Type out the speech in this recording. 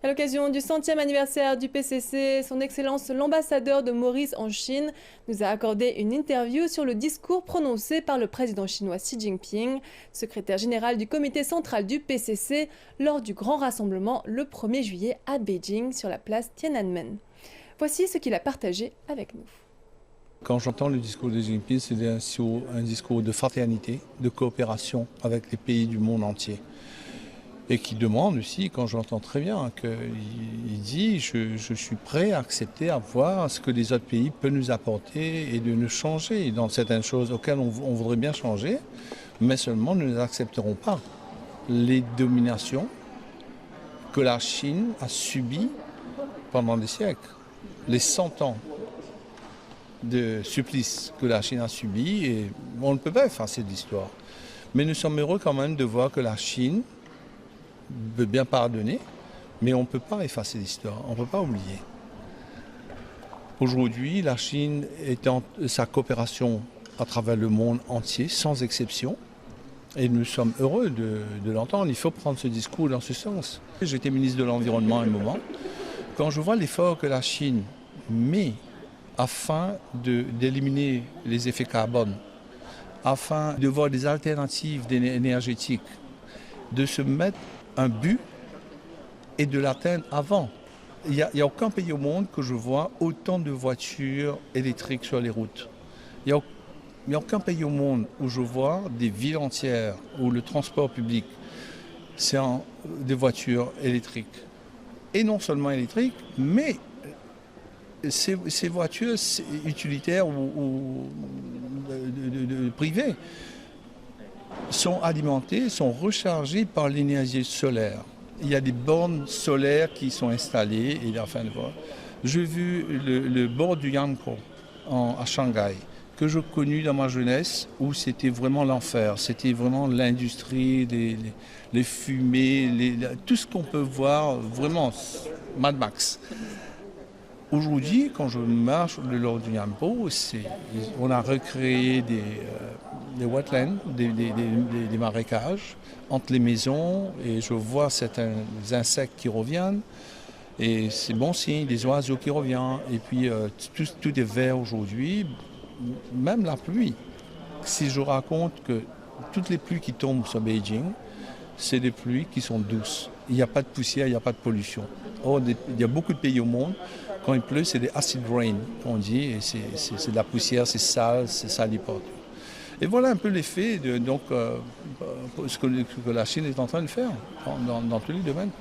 À l'occasion du 100e anniversaire du PCC, son Excellence l'ambassadeur de Maurice en Chine nous a accordé une interview sur le discours prononcé par le président chinois Xi Jinping, secrétaire général du comité central du PCC, lors du grand rassemblement le 1er juillet à Beijing sur la place Tiananmen. Voici ce qu'il a partagé avec nous. Quand j'entends le discours de Xi Jinping, c'est un discours de fraternité, de coopération avec les pays du monde entier. Et qui demande aussi, quand j'entends très bien, qu'il dit je suis prêt à accepter, à voir ce que les autres pays peuvent nous apporter et de nous changer dans certaines choses auxquelles on voudrait bien changer, mais seulement nous n'accepterons pas les dominations que la Chine a subies pendant des siècles, les 100 ans de supplice que la Chine a subi, et on ne peut pas effacer l'histoire. Mais nous sommes heureux quand même de voir que la Chine veut bien pardonner, mais on ne peut pas effacer l'histoire, on ne peut pas oublier. Aujourd'hui, la Chine étend sa coopération à travers le monde entier, sans exception, et nous sommes heureux de l'entendre. Il faut prendre ce discours dans ce sens. J'étais ministre de l'Environnement à un moment. Quand je vois l'effort que la Chine met afin d'éliminer les effets carbone, afin de voir des alternatives énergétiques, de se mettre un but et de l'atteindre avant. Il n'y a aucun pays au monde que je vois autant de voitures électriques sur les routes. Il n'y a aucun pays au monde où je vois des villes entières où le transport public, c'est des voitures électriques. Et non seulement électriques, mais ces voitures utilitaires ou privées sont alimentées, sont rechargées par l'énergie solaire. Il y a des bornes solaires qui sont installées. Et enfin, j'ai vu le bord du Yangtze à Shanghai, que je connus dans ma jeunesse, où c'était vraiment l'enfer. C'était vraiment l'industrie, les fumées, tout ce qu'on peut voir, vraiment Mad Max. Aujourd'hui, quand je marche le long du Yangtze, on a recréé des wetlands, des marécages entre les maisons, et je vois certains insectes qui reviennent, et c'est bon signe, des oiseaux qui reviennent, et puis tout est vert aujourd'hui, même la pluie. Si je raconte que toutes les pluies qui tombent sur Beijing, c'est des pluies qui sont douces. Il n'y a pas de poussière, il n'y a pas de pollution. Or, il y a beaucoup de pays au monde, quand il pleut, c'est des acid rain, qu'on dit, et c'est de la poussière, c'est sale, c'est salipote. Et voilà un peu l'effet de ce que la Chine est en train de faire dans tous les domaines.